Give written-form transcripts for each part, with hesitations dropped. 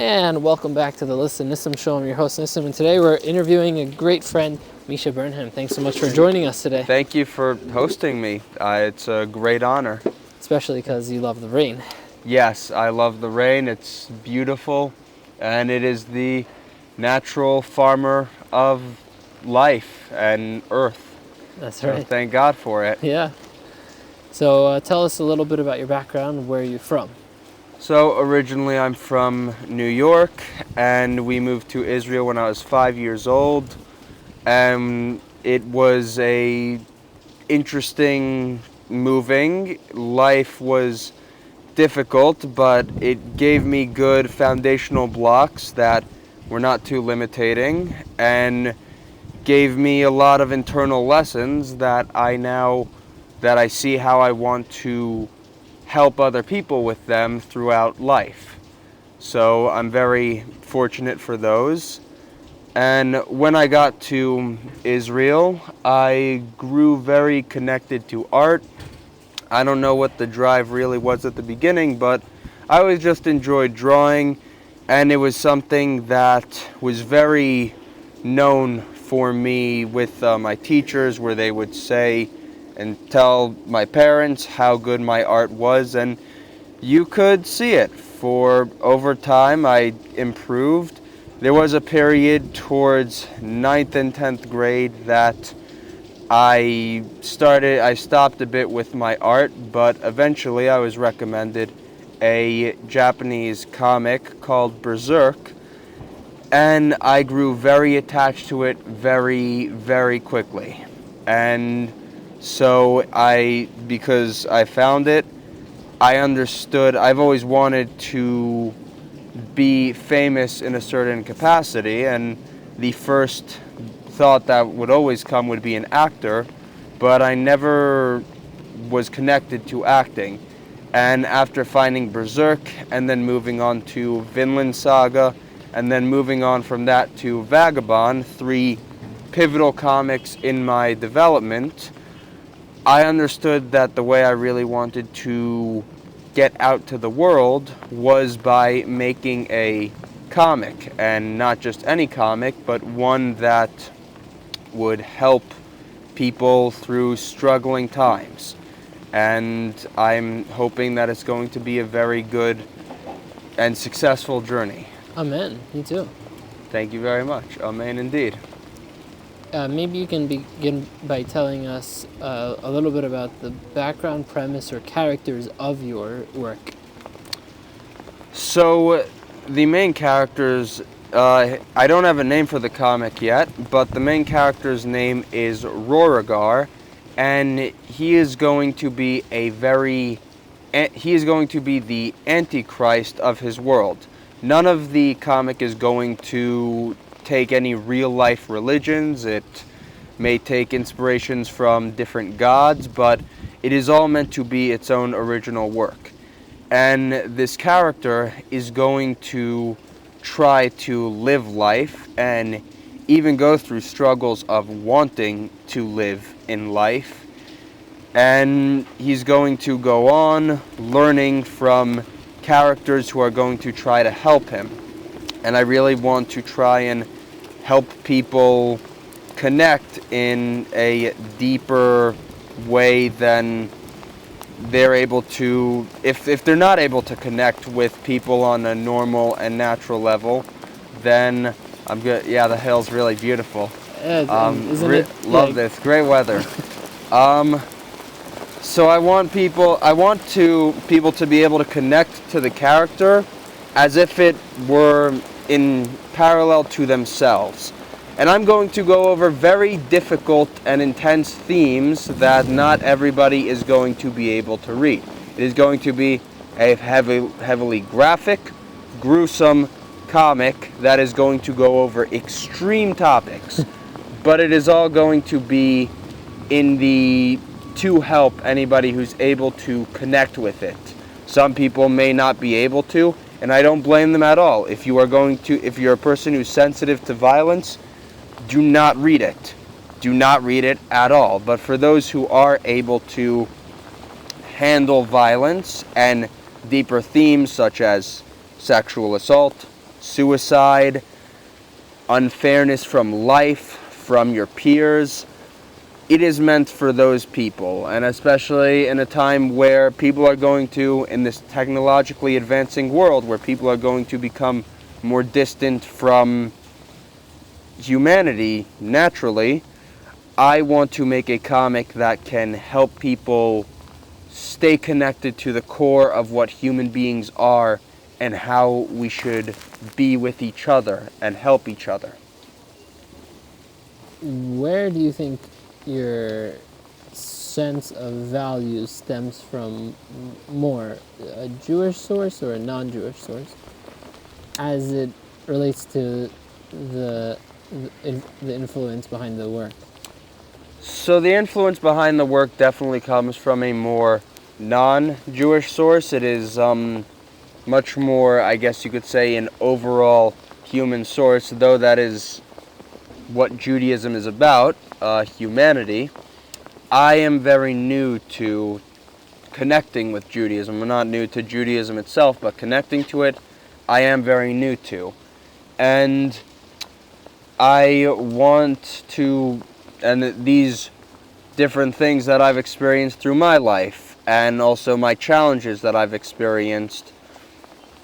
And welcome back to the Listen Nissim Show. I'm your host Nissim, and today we're interviewing a great friend, Misha Burnham. Thanks so much for joining us today. Thank you for hosting me. It's a great honor. Especially because you love the rain. Yes, I love the rain. It's beautiful, and it is the natural farmer of life and earth. That's right. So thank God for it. Yeah. So tell us a little bit about your background. Where are you from? So originally I'm from New York, and we moved to Israel when I was 5 years old. It was a interesting moving. Life was difficult, but it gave me good foundational blocks that were not too limiting, and gave me a lot of internal lessons that I see how I want to help other people with them throughout life. So I'm very fortunate for those. And when I got to Israel, I grew very connected to art. I don't know what the drive really was at the beginning, but I always just enjoyed drawing, and it was something that was very known for me with my teachers, where they would say and tell my parents how good my art was, and you could see it. For over time, I improved. There was a period towards 9th and 10th grade that I stopped a bit with my art, but eventually I was recommended a Japanese comic called Berserk, and I grew very attached to it very, very quickly. And so because I found it, I understood. I've always wanted to be famous in a certain capacity, and the first thought that would always come would be an actor, but I never was connected to acting. And after finding Berserk, and then moving on to Vinland Saga, and then moving on from that to Vagabond, 3 pivotal comics in my development, I understood that the way I really wanted to get out to the world was by making a comic, and not just any comic, but one that would help people through struggling times. And I'm hoping that it's going to be a very good and successful journey. Amen. Me too. Thank you very much. Amen indeed. Maybe you can begin by telling us a little bit about the background, premise, or characters of your work. So, the main characters, I don't have a name for the comic yet, but the main character's name is Rorigar, and he is going to be the Antichrist of his world. None of the comic is going to take any real-life religions. It may take inspirations from different gods, but it is all meant to be its own original work. And this character is going to try to live life and even go through struggles of wanting to live in life. And he's going to go on learning from characters who are going to try to help him. And I really want to try and help people connect in a deeper way than they're able to, if they're not able to connect with people on a normal and natural level, then I'm good. Yeah, the hill's really beautiful. Love this. Great weather. So I want people to be able to connect to the character as if it were in parallel to themselves. And I'm going to go over very difficult and intense themes that not everybody is going to be able to read. It is going to be a heavily graphic, gruesome comic that is going to go over extreme topics. But it is all going to be to help anybody who's able to connect with it. Some people may not be able to, and I don't blame them at all. If you're a person who's sensitive to violence, do not read it. Do not read it at all. But for those who are able to handle violence and deeper themes such as sexual assault, suicide, unfairness from life, from your peers. It is meant for those people, and especially in a time where people are going to, in this technologically advancing world, where people are going to become more distant from humanity naturally, I want to make a comic that can help people stay connected to the core of what human beings are and how we should be with each other and help each other. Where do you think your sense of value stems from more, a Jewish source or a non-Jewish source, as it relates to the the influence behind the work? So the influence behind the work definitely comes from a more non-Jewish source. It is much more, I guess you could say, an overall human source, though that is what Judaism is about, humanity. I am very new to connecting with Judaism. I'm not new to Judaism itself, but connecting to it, I am very new to. And I want to, and these different things that I've experienced through my life, and also my challenges that I've experienced,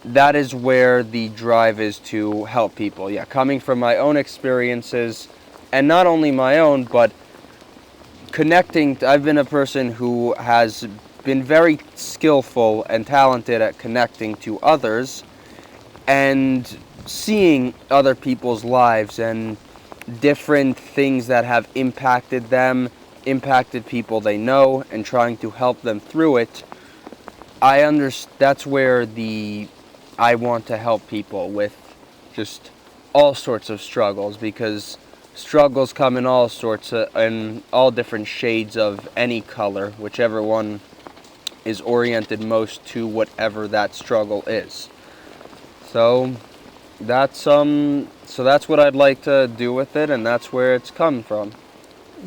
that is where the drive is to help people. Yeah, coming from my own experiences, and not only my own, but connecting. I've been a person who has been very skillful and talented at connecting to others and seeing other people's lives and different things that have impacted them, impacted people they know, and trying to help them through it. That's where I want to help people with just all sorts of struggles, because struggles come in all sorts of, in all different shades of any color, whichever one is oriented most to whatever that struggle is. So that's what I'd like to do with it, and that's where it's come from.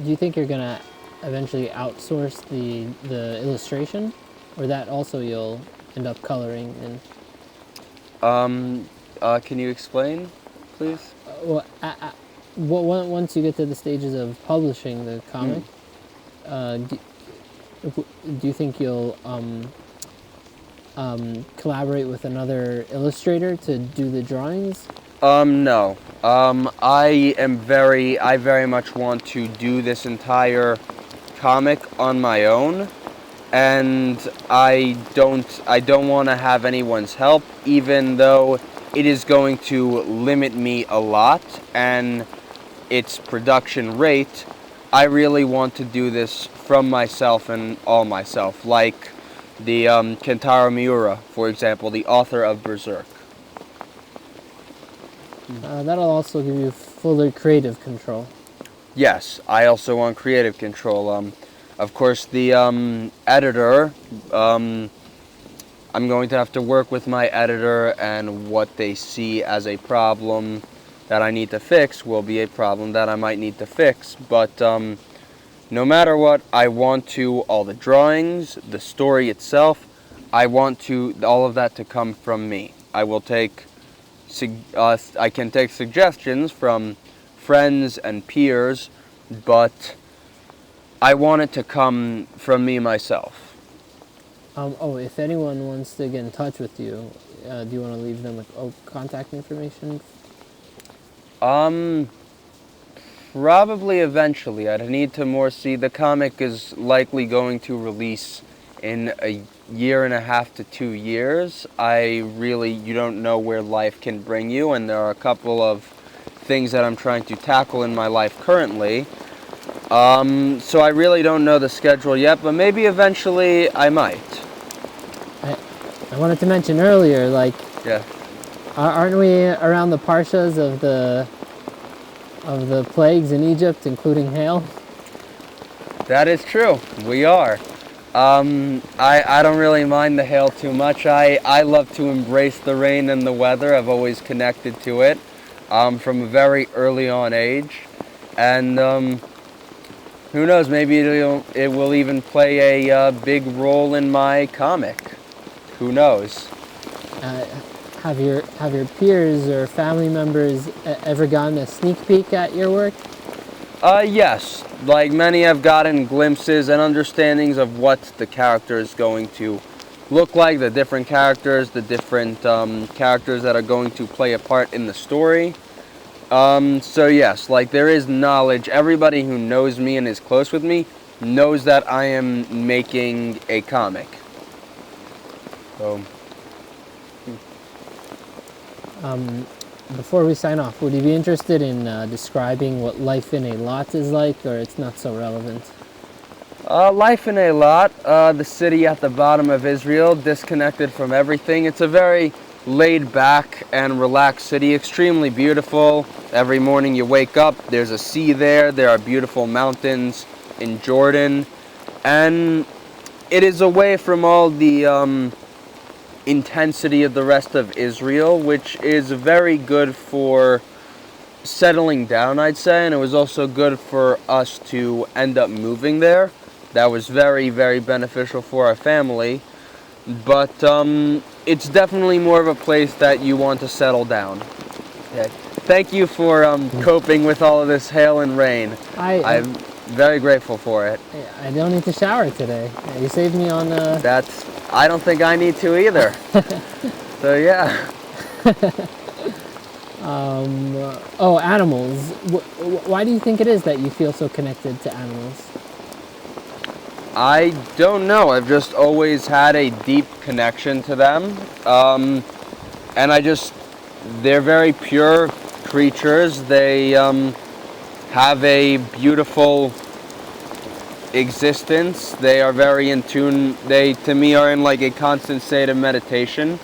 Do you think you're gonna eventually outsource the illustration, or that also you'll end up coloring in? Can you explain, please? Once you get to the stages of publishing the comic, do you think you'll collaborate with another illustrator to do the drawings? No. I very much want to do this entire comic on my own, and I don't want to have anyone's help, even though it is going to limit me a lot and its production rate. I really want to do this from myself and all myself, like the Kentaro Miura, for example, the author of Berserk. That'll also give you fuller creative control. Yes, I also want creative control. Of course, the editor, I'm going to have to work with my editor, and what they see as a problem that I need to fix will be a problem that I might need to fix. But no matter what, I want to, all the drawings, the story itself, I want to, all of that to come from me. I will take, I can take suggestions from friends and peers, but I want it to come from me myself. If anyone wants to get in touch with you, do you want to leave them contact information? Probably eventually. I'd need to more see. The comic is likely going to release in a year and a half to 2 years. You don't know where life can bring you, and there are a couple of things that I'm trying to tackle in my life currently. So I really don't know the schedule yet, but maybe eventually I might. I wanted to mention earlier, Yeah. aren't we around the parshas of the plagues in Egypt, including hail? That is true. We are. I don't really mind the hail too much. I love to embrace the rain and the weather. I've always connected to it from a very early on age. And who knows, maybe it will even play a big role in my comic. Who knows? Have your peers or family members ever gotten a sneak peek at your work? Yes. Like many have gotten glimpses and understandings of what the character is going to look like, the different characters, the different characters that are going to play a part in the story. So yes, like there is knowledge. Everybody who knows me and is close with me knows that I am making a comic. So, Before we sign off, would you be interested in describing what life in a lot is like, or it's not so relevant? life in Eilat, the city at the bottom of Israel, disconnected from everything. It's a very laid back and relaxed city, extremely beautiful. Every morning you wake up, there's a sea there, there are beautiful mountains in Jordan, and it is away from all the intensity of the rest of Israel, which is very good for settling down, I'd say, and it was also good for us to end up moving there. That was very, very beneficial for our family, but it's definitely more of a place that you want to settle down. Okay. Thank you for coping with all of this hail and rain. I'm very grateful for it. I don't need to shower today. You saved me on... I don't think I need to either. So yeah. Animals. Why do you think it is that you feel so connected to animals? I don't know. I've just always had a deep connection to them. And they're very pure creatures. They have a beautiful existence. They are very in tune. They, to me, are in like a constant state of meditation,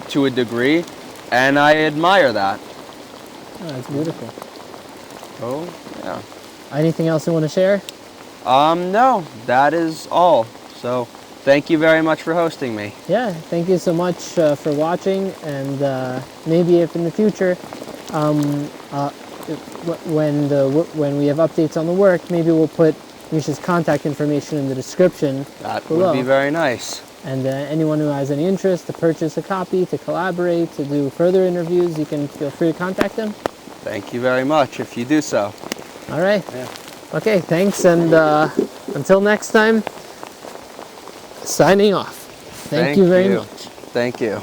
to a degree, and I admire that. Oh, that's beautiful. Oh, yeah. Anything else you want to share? No, that is all. So, thank you very much for hosting me. Yeah, thank you so much for watching, and maybe if in the future, when we have updates on the work, maybe we'll put Misha's contact information in the description below. Would be very nice. And anyone who has any interest to purchase a copy, to collaborate, to do further interviews, you can feel free to contact them. Thank you very much if you do so. All right. Yeah. Okay, thanks, and until next time, signing off. Thank you very much. Thank you.